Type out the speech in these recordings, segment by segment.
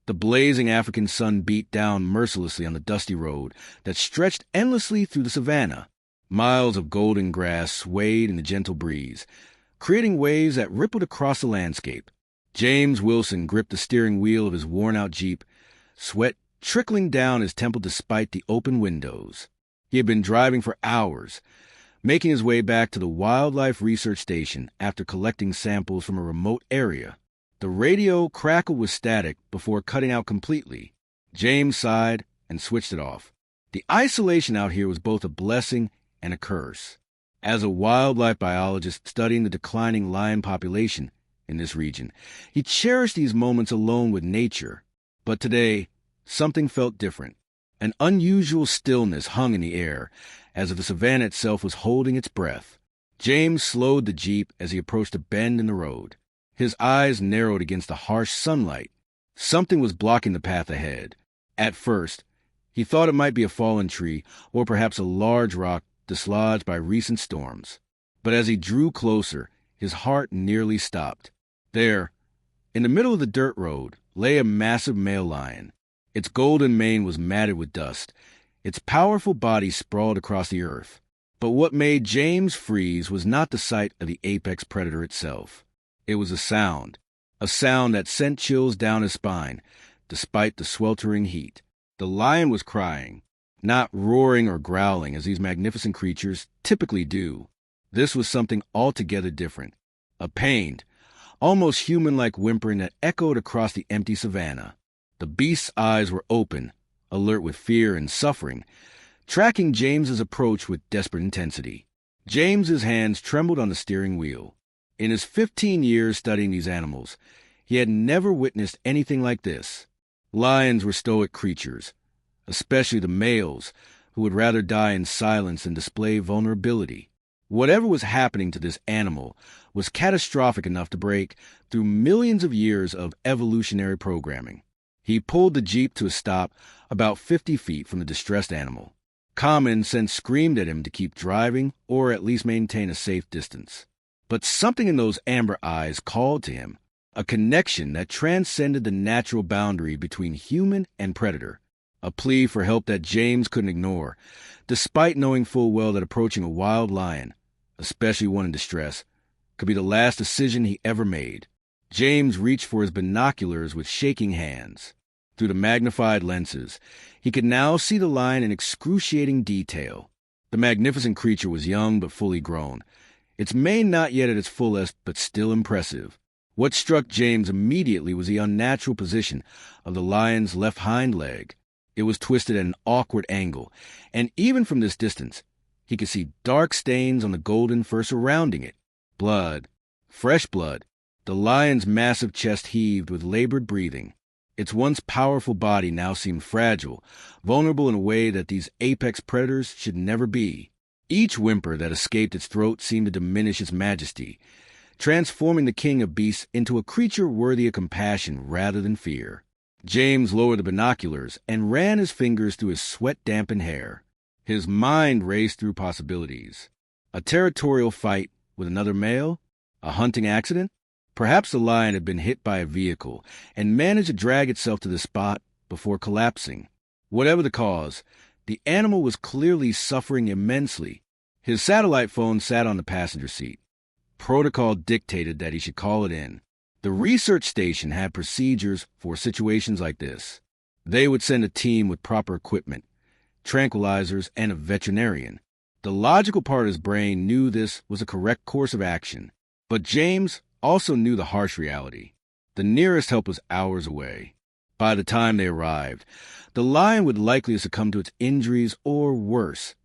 The blazing African sun beat down mercilessly on the dusty road that stretched endlessly through the savanna. Miles of golden grass swayed in the gentle breeze, creating waves that rippled across the landscape. James Wilson gripped the steering wheel of his worn-out Jeep, sweat trickling down his temple despite the open windows. He had been driving for hours, making his way back to the Wildlife Research Station after collecting samples from a remote area. The radio crackled with static before cutting out completely. James sighed and switched it off. The isolation out here was both a blessing and a curse. As a wildlife biologist studying the declining lion population in this region, he cherished these moments alone with nature. But today, something felt different. An unusual stillness hung in the air, as if the savanna itself was holding its breath. James slowed the Jeep as he approached a bend in the road. His eyes narrowed against the harsh sunlight. Something was blocking the path ahead. At first, he thought it might be a fallen tree or perhaps a large rock dislodged by recent storms. But as he drew closer, his heart nearly stopped. There, in the middle of the dirt road, lay a massive male lion. Its golden mane was matted with dust. Its powerful body sprawled across the earth. But what made James freeze was not the sight of the apex predator itself. It was a sound that sent chills down his spine, despite the sweltering heat. The lion was crying, not roaring or growling as these magnificent creatures typically do. This was something altogether different. A pained, almost human-like whimpering that echoed across the empty savanna. The beast's eyes were open, alert with fear and suffering, tracking James's approach with desperate intensity. James's hands trembled on the steering wheel. In his 15 years studying these animals, he had never witnessed anything like this. Lions were stoic creatures, especially the males, who would rather die in silence than display vulnerability. Whatever was happening to this animal was catastrophic enough to break through millions of years of evolutionary programming. He pulled the Jeep to a stop about 50 feet from the distressed animal. Common sense screamed at him to keep driving or at least maintain a safe distance. But something in those amber eyes called to him, a connection that transcended the natural boundary between human and predator, a plea for help that James couldn't ignore, despite knowing full well that approaching a wild lion, especially one in distress, could be the last decision he ever made. James reached for his binoculars with shaking hands. Through the magnified lenses, he could now see the lion in excruciating detail. The magnificent creature was young but fully grown, its mane not yet at its fullest but still impressive. What struck James immediately was the unnatural position of the lion's left hind leg. It was twisted at an awkward angle, and even from this distance, he could see dark stains on the golden fur surrounding it. Blood. Fresh blood. The lion's massive chest heaved with labored breathing. Its once powerful body now seemed fragile, vulnerable in a way that these apex predators should never be. Each whimper that escaped its throat seemed to diminish its majesty, transforming the king of beasts into a creature worthy of compassion rather than fear. James lowered the binoculars and ran his fingers through his sweat-dampened hair. His mind raced through possibilities. A territorial fight with another male? A hunting accident? Perhaps the lion had been hit by a vehicle and managed to drag itself to the spot before collapsing. Whatever the cause, the animal was clearly suffering immensely. His satellite phone sat on the passenger seat. Protocol dictated that he should call it in. The research station had procedures for situations like this. They would send a team with proper equipment, tranquilizers, and a veterinarian. The logical part of his brain knew this was a correct course of action. But James also knew the harsh reality. The nearest help was hours away. By the time they arrived, the lion would likely succumb to its injuries or worse,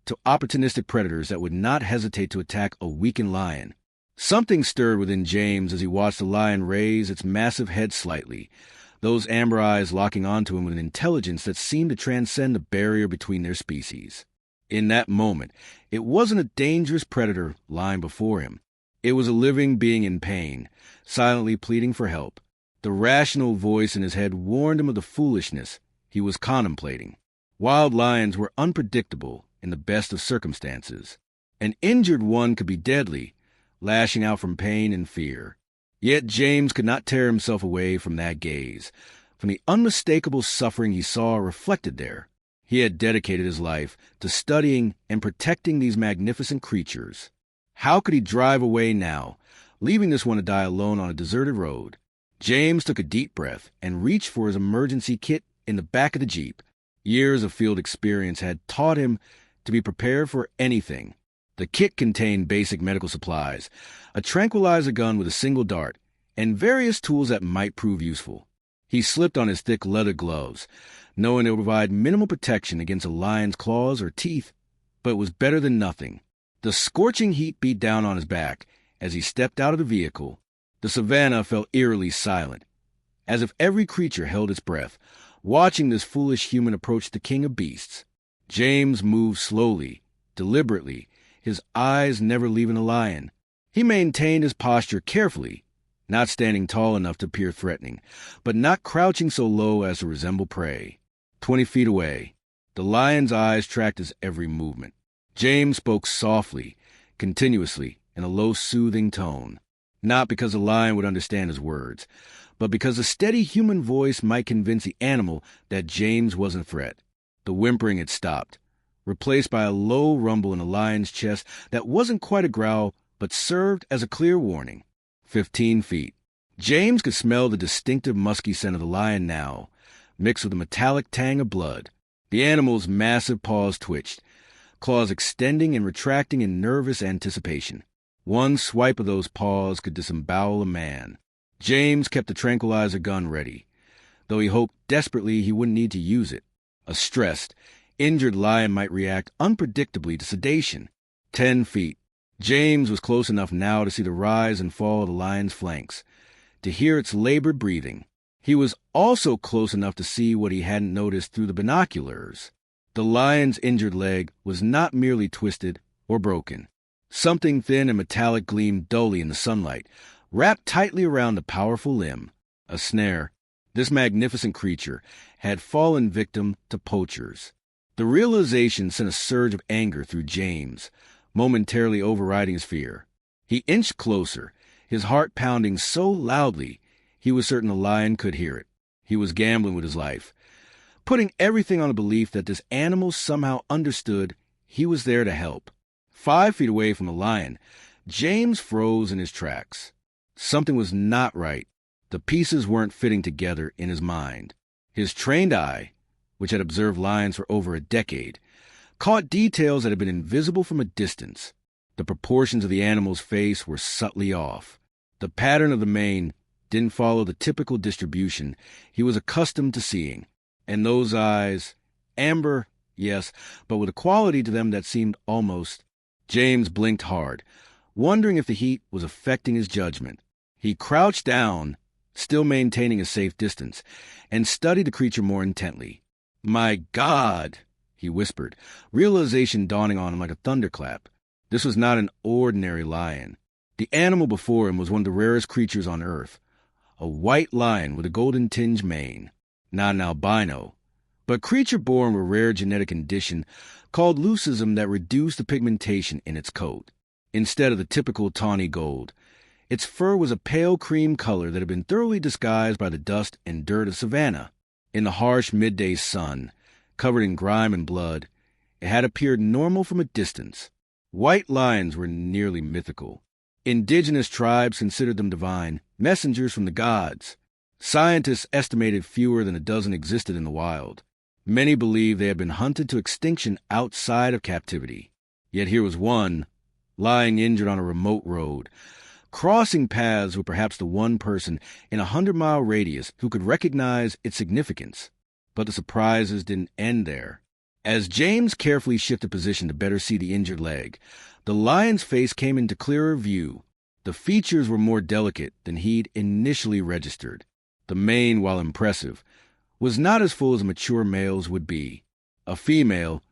to opportunistic predators that would not hesitate to attack a weakened lion. Something stirred within James as he watched the lion raise its massive head slightly, those amber eyes locking onto him with an intelligence that seemed to transcend the barrier between their species. In that moment, it wasn't a dangerous predator lying before him. It was a living being in pain, silently pleading for help. The rational voice in his head warned him of the foolishness he was contemplating. Wild lions were unpredictable in the best of circumstances. An injured one could be deadly, lashing out from pain and fear. Yet James could not tear himself away from that gaze. from the unmistakable suffering he saw reflected there. He had dedicated his life to studying and protecting these magnificent creatures. How could he drive away now, leaving this one to die alone on a deserted road? James took a deep breath and reached for his emergency kit in the back of the Jeep. Years of field experience had taught him to be prepared for anything. The kit contained basic medical supplies, a tranquilizer gun with a single dart, and various tools that might prove useful. He slipped on his thick leather gloves, knowing they would provide minimal protection against a lion's claws or teeth, but it was better than nothing. The scorching heat beat down on his back as he stepped out of the vehicle. The savanna felt eerily silent, as if every creature held its breath, watching this foolish human approach the king of beasts. James moved slowly, deliberately, his eyes never leaving the lion. He maintained his posture carefully, not standing tall enough to appear threatening, but not crouching so low as to resemble prey. 20 feet away, the lion's eyes tracked his every movement. James spoke softly, continuously, in a low, soothing tone, not because the lion would understand his words, but because a steady human voice might convince the animal that James wasn't a threat. The whimpering had stopped, replaced by a low rumble in the lion's chest that wasn't quite a growl, but served as a clear warning. 15 feet. James could smell the distinctive musky scent of the lion now, mixed with a metallic tang of blood. The animal's massive paws twitched, claws extending and retracting in nervous anticipation. One swipe of those paws could disembowel a man. James kept the tranquilizer gun ready, though he hoped desperately he wouldn't need to use it. A stressed, injured lion might react unpredictably to sedation. 10 feet. James was close enough now to see the rise and fall of the lion's flanks, to hear its labored breathing. He was also close enough to see what he hadn't noticed through the binoculars. The lion's injured leg was not merely twisted or broken. Something thin and metallic gleamed dully in the sunlight, wrapped tightly around the powerful limb. A snare. This magnificent creature had fallen victim to poachers. The realization sent a surge of anger through James, momentarily overriding his fear. He inched closer, his heart pounding so loudly he was certain the lion could hear it. He was gambling with his life, putting everything on the belief that this animal somehow understood he was there to help. 5 feet away from the lion, James froze in his tracks. Something was not right. The pieces weren't fitting together in his mind. His trained eye, which had observed lions for over a decade, caught details that had been invisible from a distance. The proportions of the animal's face were subtly off. The pattern of the mane didn't follow the typical distribution he was accustomed to seeing. And those eyes, amber, yes, but with a quality to them that seemed almost... James blinked hard, wondering if the heat was affecting his judgment. He crouched down, still maintaining a safe distance, and studied the creature more intently. "My God!" he whispered, realization dawning on him like a thunderclap. This was not an ordinary lion. The animal before him was one of the rarest creatures on Earth, a white lion with a golden-tinged mane. Not an albino, but a creature born with a rare genetic condition called leucism that reduced the pigmentation in its coat. Instead of the typical tawny gold, its fur was a pale cream color that had been thoroughly disguised by the dust and dirt of savanna. In the harsh midday sun, covered in grime and blood, it had appeared normal from a distance. White lions were nearly mythical. Indigenous tribes considered them divine, messengers from the gods. Scientists estimated fewer than a dozen existed in the wild. Many believed they had been hunted to extinction outside of captivity. Yet here was one, lying injured on a remote road, crossing paths with perhaps the one person in a 100-mile radius who could recognize its significance. But the surprises didn't end there. As James carefully shifted position to better see the injured leg, the lion's face came into clearer view. The features were more delicate than he'd initially registered. The mane, while impressive, was not as full as a mature male's would be. A female,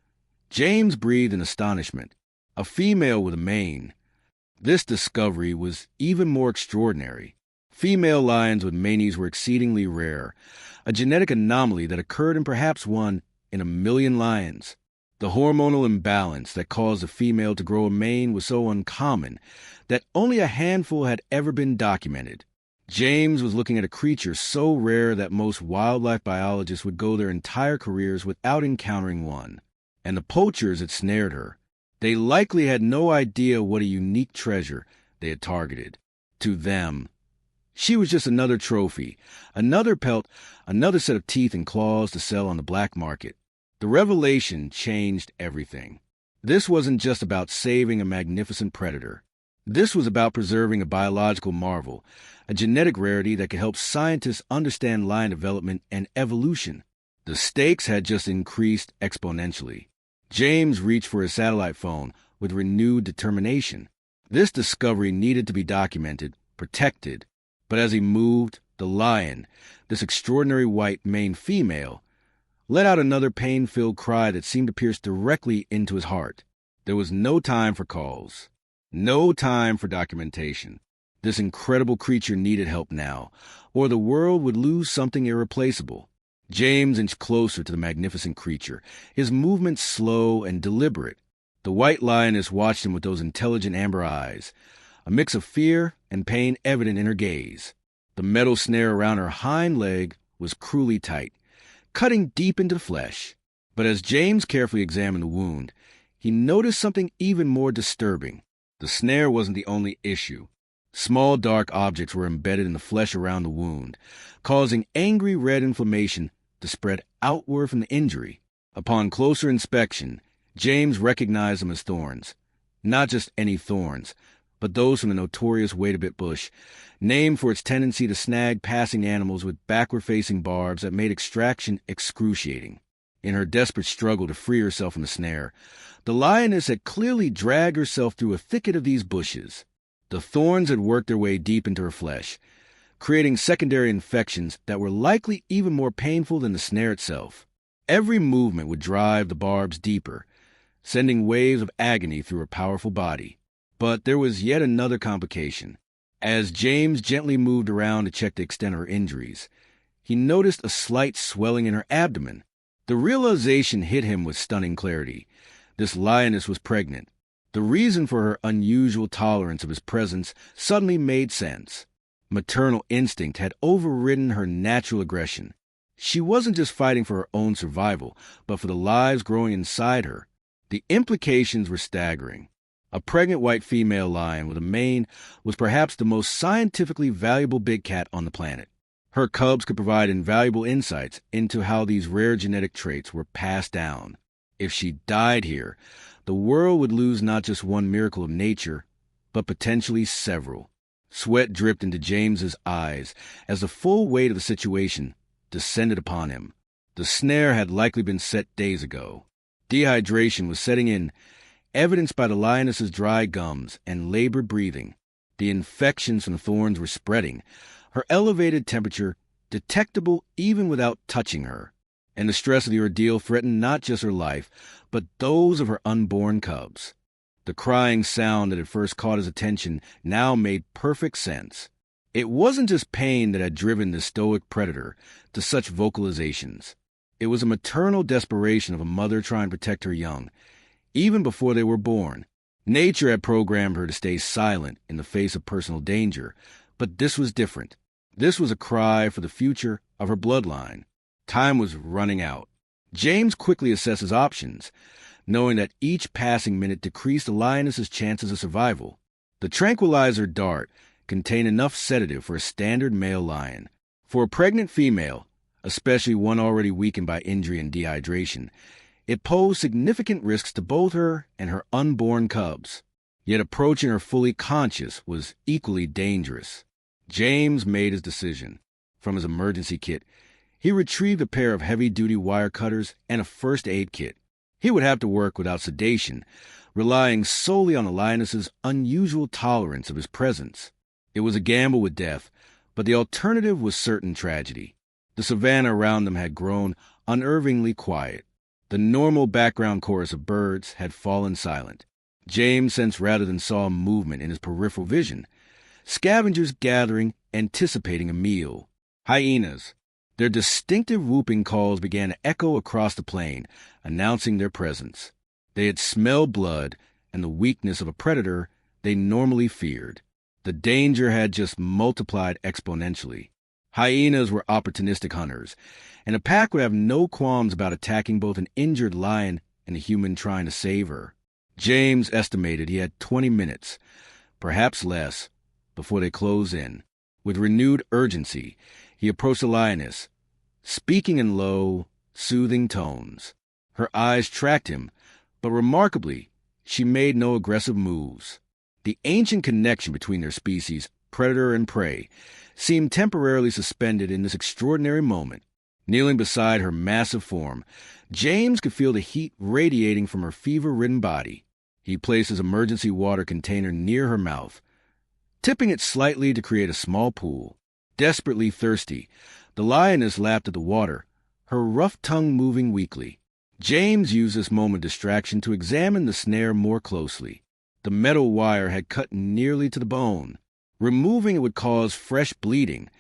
James breathed in astonishment. A female with a mane. This discovery was even more extraordinary. Female lions with manes were exceedingly rare, a genetic anomaly that occurred in perhaps one in 1,000,000 lions. The hormonal imbalance that caused a female to grow a mane was so uncommon that only a handful had ever been documented. James was looking at a creature so rare that most wildlife biologists would go their entire careers without encountering one. And the poachers had snared her. They likely had no idea what a unique treasure they had targeted. To them, she was just another trophy, another pelt, another set of teeth and claws to sell on the black market. The revelation changed everything. This wasn't just about saving a magnificent predator. This was about preserving a biological marvel, a genetic rarity that could help scientists understand lion development and evolution. The stakes had just increased exponentially. James reached for his satellite phone with renewed determination. This discovery needed to be documented, protected. But as he moved, the lion, this extraordinary white maned female, let out another pain-filled cry that seemed to pierce directly into his heart. There was no time for calls. No time for documentation. This incredible creature needed help now, or the world would lose something irreplaceable. James inched closer to the magnificent creature, his movements slow and deliberate. The white lioness watched him with those intelligent amber eyes, a mix of fear and pain evident in her gaze. The metal snare around her hind leg was cruelly tight, cutting deep into the flesh. But as James carefully examined the wound, he noticed something even more disturbing. The snare wasn't the only issue. Small dark objects were embedded in the flesh around the wound, causing angry red inflammation to spread outward from the injury. Upon closer inspection, James recognized them as thorns. Not just any thorns, but those from the notorious wait-a-bit bush, named for its tendency to snag passing animals with backward-facing barbs that made extraction excruciating. In her desperate struggle to free herself from the snare, the lioness had clearly dragged herself through a thicket of these bushes. The thorns had worked their way deep into her flesh, creating secondary infections that were likely even more painful than the snare itself. Every movement would drive the barbs deeper, sending waves of agony through her powerful body. But there was yet another complication. As James gently moved around to check the extent of her injuries, he noticed a slight swelling in her abdomen. The realization hit him with stunning clarity. This lioness was pregnant. The reason for her unusual tolerance of his presence suddenly made sense. Maternal instinct had overridden her natural aggression. She wasn't just fighting for her own survival, but for the lives growing inside her. The implications were staggering. A pregnant white female lion with a mane was perhaps the most scientifically valuable big cat on the planet. Her cubs could provide invaluable insights into how these rare genetic traits were passed down. If she died here, the world would lose not just one miracle of nature, but potentially several. Sweat dripped into James's eyes as the full weight of the situation descended upon him. The snare had likely been set days ago. Dehydration was setting in, evidenced by the lioness's dry gums and labored breathing. The infections from the thorns were spreading, her elevated temperature detectable even without touching her. And the stress of the ordeal threatened not just her life, but those of her unborn cubs. The crying sound that had first caught his attention now made perfect sense. It wasn't just pain that had driven the stoic predator to such vocalizations. It was a maternal desperation of a mother trying to protect her young, even before they were born. Nature had programmed her to stay silent in the face of personal danger, but this was different. This was a cry for the future of her bloodline. Time was running out. James quickly assessed his options, knowing that each passing minute decreased the lioness's chances of survival. The tranquilizer dart contained enough sedative for a standard male lion. For a pregnant female, especially one already weakened by injury and dehydration, it posed significant risks to both her and her unborn cubs. Yet approaching her fully conscious was equally dangerous. James made his decision. From his emergency kit, he retrieved a pair of heavy-duty wire cutters and a first aid kit. He would have to work without sedation, relying solely on the lioness's unusual tolerance of his presence. It was a gamble with death, but the alternative was certain tragedy. The savanna around them had grown unnervingly quiet. The normal background chorus of birds had fallen silent. James sensed rather than saw movement in his peripheral vision. Scavengers gathering, anticipating a meal. Hyenas. Their distinctive whooping calls began to echo across the plain, announcing their presence. They had smelled blood and the weakness of a predator they normally feared. The danger had just multiplied exponentially. Hyenas were opportunistic hunters, and a pack would have no qualms about attacking both an injured lion and a human trying to save her. James estimated he had 20 minutes, perhaps less, before they closed in. With renewed urgency, he approached the lioness, speaking in low, soothing tones. Her eyes tracked him, but remarkably, she made no aggressive moves. The ancient connection between their species, predator and prey, seemed temporarily suspended in this extraordinary moment. Kneeling beside her massive form, James could feel the heat radiating from her fever-ridden body. He placed his emergency water container near her mouth, tipping it slightly to create a small pool. Desperately thirsty, the lioness lapped at the water, her rough tongue moving weakly. James used this moment of distraction to examine the snare more closely. The metal wire had cut nearly to the bone. Removing it would cause fresh bleeding,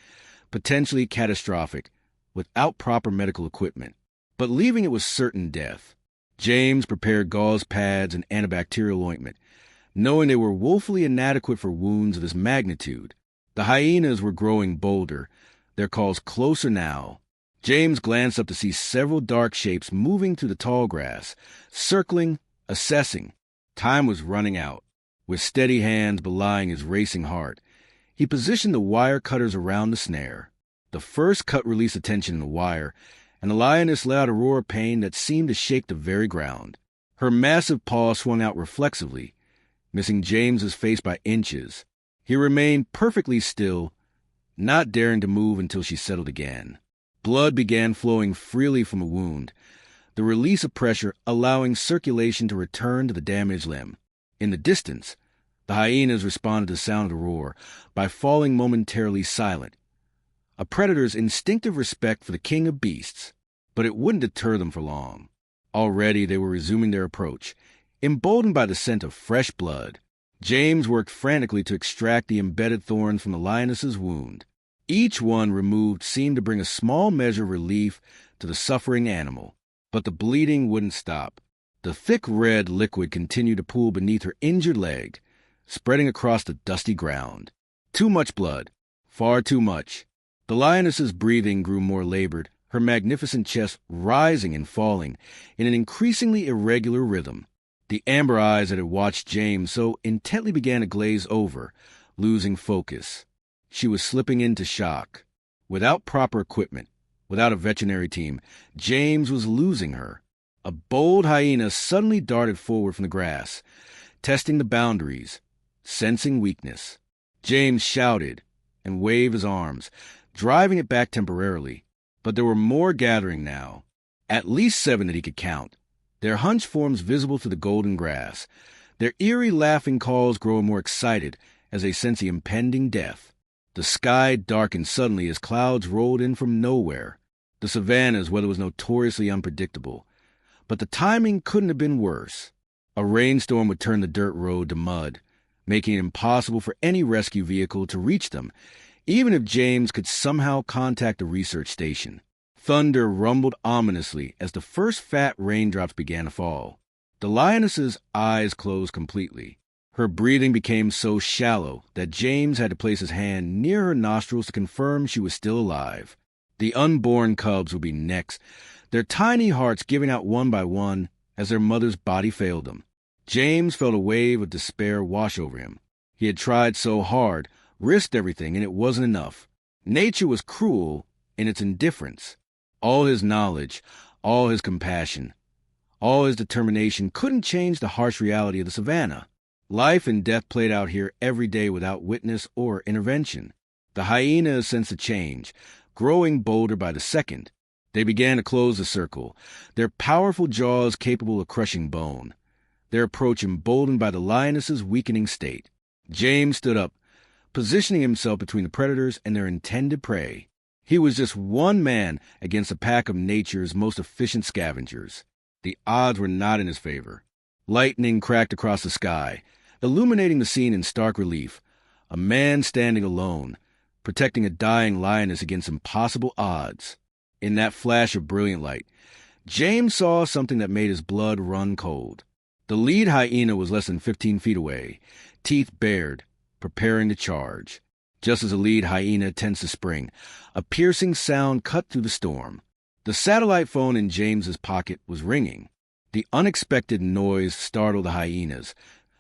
potentially catastrophic, without proper medical equipment. But leaving it was certain death. James prepared gauze pads and antibacterial ointment, knowing they were woefully inadequate for wounds of this magnitude. The hyenas were growing bolder, their calls closer now. James glanced up to see several dark shapes moving through the tall grass, circling, assessing. Time was running out. With steady hands belying his racing heart, he positioned the wire cutters around the snare. The first cut released the tension in the wire, and the lioness let out a roar of pain that seemed to shake the very ground. Her massive paw swung out reflexively, missing James's face by inches. He remained perfectly still, not daring to move until she settled again. Blood began flowing freely from a wound, the release of pressure allowing circulation to return to the damaged limb. In the distance, the hyenas responded to the sound of the roar by falling momentarily silent, a predator's instinctive respect for the king of beasts. But it wouldn't deter them for long. Already they were resuming their approach, emboldened by the scent of fresh blood. James worked frantically to extract the embedded thorns from the lioness's wound. Each one removed seemed to bring a small measure of relief to the suffering animal. But the bleeding wouldn't stop. The thick red liquid continued to pool beneath her injured leg, spreading across the dusty ground. Too much blood. Far too much. The lioness's breathing grew more labored, her magnificent chest rising and falling in an increasingly irregular rhythm. The amber eyes that had watched James so intently began to glaze over, losing focus. She was slipping into shock. Without proper equipment, without a veterinary team, James was losing her. A bold hyena suddenly darted forward from the grass, testing the boundaries, sensing weakness. James shouted and waved his arms, driving it back temporarily. But there were more gathering now, at least 7 that he could count, their hunched forms visible through the golden grass, their eerie laughing calls growing more excited as they sensed the impending death. The sky darkened suddenly as clouds rolled in from nowhere. The savanna's weather was notoriously unpredictable, but the timing couldn't have been worse. A rainstorm would turn the dirt road to mud, making it impossible for any rescue vehicle to reach them, even if James could somehow contact a research station. Thunder rumbled ominously as the first fat raindrops began to fall. The lioness's eyes closed completely. Her breathing became so shallow that James had to place his hand near her nostrils to confirm she was still alive. The unborn cubs would be next, their tiny hearts giving out one by one as their mother's body failed them. James felt a wave of despair wash over him. He had tried so hard, risked everything, and it wasn't enough. Nature was cruel in its indifference. All his knowledge, all his compassion, all his determination couldn't change the harsh reality of the savanna. Life and death played out here every day without witness or intervention. The hyenas sensed a change, growing bolder by the second. They began to close the circle, their powerful jaws capable of crushing bone, their approach emboldened by the lioness's weakening state. James stood up, positioning himself between the predators and their intended prey. He was just one man against a pack of nature's most efficient scavengers. The odds were not in his favor. Lightning cracked across the sky, illuminating the scene in stark relief. A man standing alone, protecting a dying lioness against impossible odds. In that flash of brilliant light, James saw something that made his blood run cold. The lead hyena was less than 15 feet away, teeth bared, preparing to charge. Just as a lead hyena tends to spring, a piercing sound cut through the storm. The satellite phone in James's pocket was ringing. The unexpected noise startled the hyenas,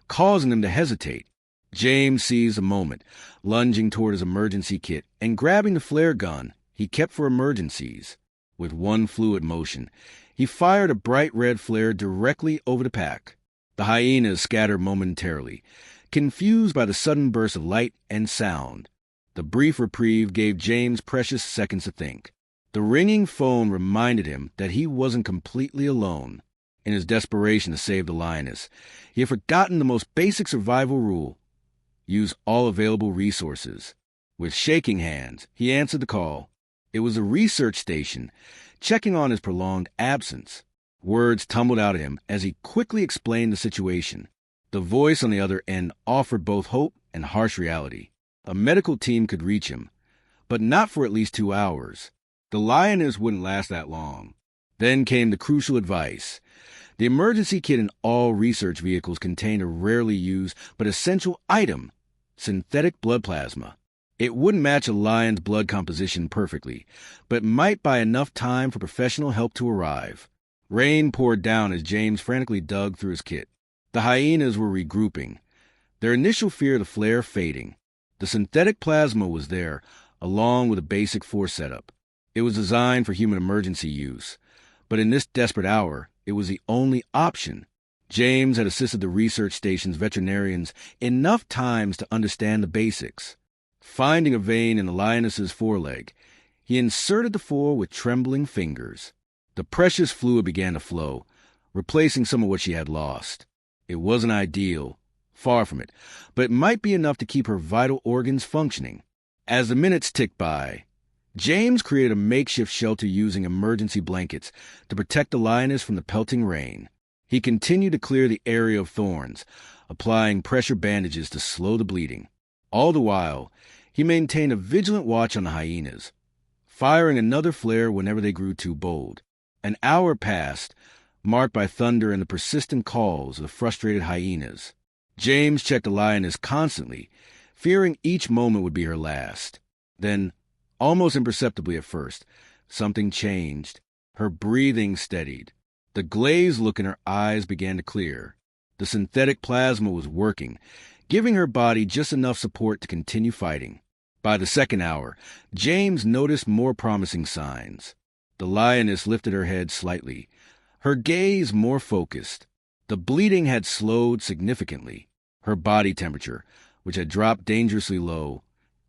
causing them to hesitate. James seized the moment, lunging toward his emergency kit and grabbing the flare gun he kept for emergencies. With one fluid motion, he fired a bright red flare directly over the pack. The hyenas scattered momentarily, confused by the sudden burst of light and sound. The brief reprieve gave James precious seconds to think. The ringing phone reminded him that he wasn't completely alone. In his desperation to save the lioness, he had forgotten the most basic survival rule: use all available resources. With shaking hands, he answered the call. It was a research station, checking on his prolonged absence. Words tumbled out at him as he quickly explained the situation. The voice on the other end offered both hope and harsh reality. A medical team could reach him, but not for at least 2 hours. The lioness wouldn't last that long. Then came the crucial advice. The emergency kit in all research vehicles contained a rarely used but essential item: synthetic blood plasma. It wouldn't match a lion's blood composition perfectly, but might buy enough time for professional help to arrive. Rain poured down as James frantically dug through his kit. The hyenas were regrouping, their initial fear of the flare fading. The synthetic plasma was there, along with a basic force setup. It was designed for human emergency use, but in this desperate hour, it was the only option. James had assisted the research station's veterinarians enough times to understand the basics. Finding a vein in the lioness's foreleg, he inserted the four with trembling fingers. The precious fluid began to flow, replacing some of what she had lost. It wasn't ideal, far from it, but it might be enough to keep her vital organs functioning. As the minutes ticked by, James created a makeshift shelter using emergency blankets to protect the lioness from the pelting rain. He continued to clear the area of thorns, applying pressure bandages to slow the bleeding. All the while, he maintained a vigilant watch on the hyenas, firing another flare whenever they grew too bold. An hour passed, marked by thunder and the persistent calls of the frustrated hyenas. James checked the lioness constantly, fearing each moment would be her last. Then, almost imperceptibly at first, something changed. Her breathing steadied. The glazed look in her eyes began to clear. The synthetic plasma was working, giving her body just enough support to continue fighting. By the second hour, James noticed more promising signs. The lioness lifted her head slightly, her gaze more focused. The bleeding had slowed significantly. Her body temperature, which had dropped dangerously low,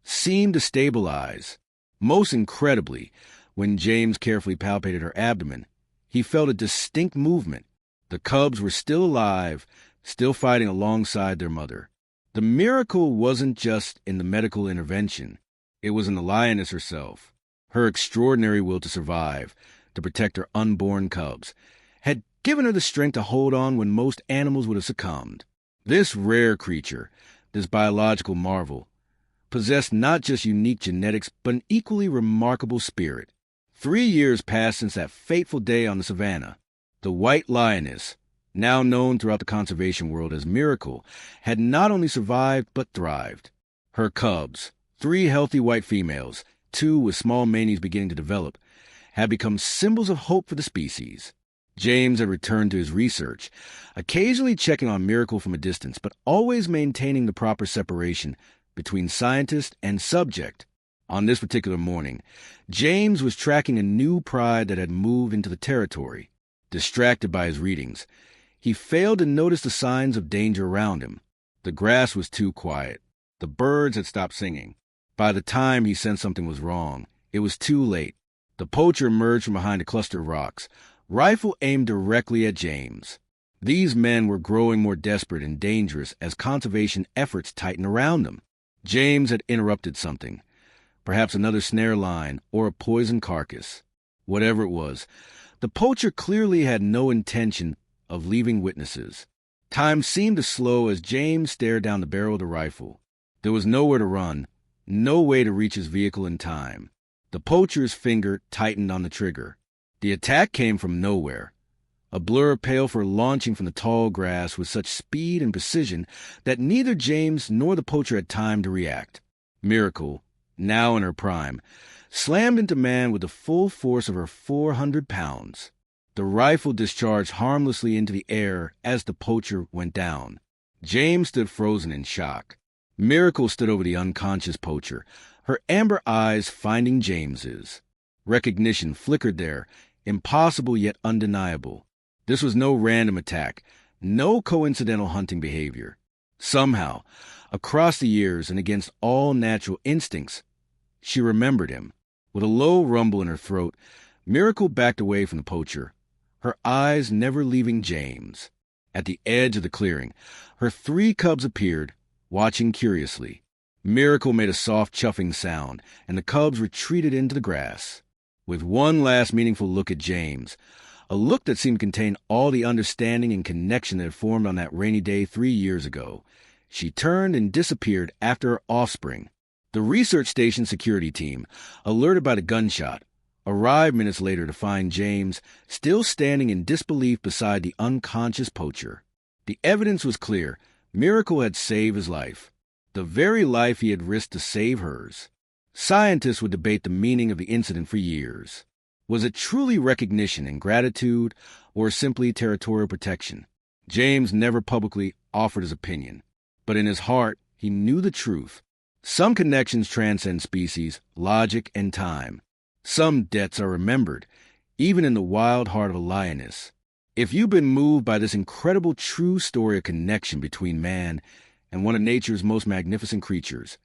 seemed to stabilize. Most incredibly, when James carefully palpated her abdomen, he felt a distinct movement. The cubs were still alive, still fighting alongside their mother. The miracle wasn't just in the medical intervention. It was in the lioness herself. Her extraordinary will to survive, to protect her unborn cubs, had given her the strength to hold on when most animals would have succumbed. This rare creature, this biological marvel, possessed not just unique genetics, but an equally remarkable spirit. 3 years passed since that fateful day on the savanna. The white lioness, now known throughout the conservation world as Miracle, had not only survived but thrived. Her cubs, 3 healthy white females, 2 with small manies beginning to develop, had become symbols of hope for the species. James had returned to his research, occasionally checking on Miracle from a distance, but always maintaining the proper separation between scientist and subject. On this particular morning, James was tracking a new pride that had moved into the territory. Distracted by his readings, he failed to notice the signs of danger around him. The grass was too quiet. The birds had stopped singing. By the time he sensed something was wrong, it was too late. The poacher emerged from behind a cluster of rocks, rifle aimed directly at James. These men were growing more desperate and dangerous as conservation efforts tightened around them. James had interrupted something, perhaps another snare line or a poisoned carcass. Whatever it was, the poacher clearly had no intention of leaving witnesses. Time seemed to slow as James stared down the barrel of the rifle. There was nowhere to run, no way to reach his vehicle in time. The poacher's finger tightened on the trigger. The attack came from nowhere. a blur pale for launching from the tall grass with such speed and precision that neither James nor the poacher had time to react. Miracle, now in her prime, slammed into man with the full force of her 400 pounds. The rifle discharged harmlessly into the air as the poacher went down. James stood frozen in shock. Miracle stood over the unconscious poacher, her amber eyes finding James's. Recognition flickered there, impossible yet undeniable. This was no random attack, no coincidental hunting behavior. Somehow, across the years and against all natural instincts, she remembered him. With a low rumble in her throat, Miracle backed away from the poacher, her eyes never leaving James. At the edge of the clearing, her 3 cubs appeared, watching curiously. Miracle made a soft chuffing sound, and the cubs retreated into the grass. With one last meaningful look at James, a look that seemed to contain all the understanding and connection that had formed on that rainy day 3 years ago, she turned and disappeared after her offspring. The research station security team, alerted by the gunshot, arrived minutes later to find James still standing in disbelief beside the unconscious poacher. The evidence was clear. Miracle had saved his life, the very life he had risked to save hers. Scientists would debate the meaning of the incident for years. Was it truly recognition and gratitude, or simply territorial protection? James never publicly offered his opinion, but in his heart he knew the truth. Some connections transcend species, logic, and time. Some debts are remembered, even in the wild heart of a lioness. If you've been moved by this incredible true story of connection between man and one of nature's most magnificent creatures,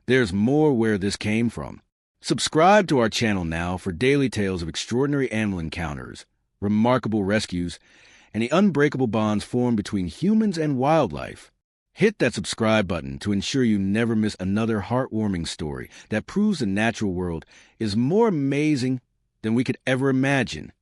there's more where this came from. Subscribe to our channel now for daily tales of extraordinary animal encounters, remarkable rescues, and the unbreakable bonds formed between humans and wildlife. Hit that subscribe button to ensure you never miss another heartwarming story that proves the natural world is more amazing than we could ever imagine.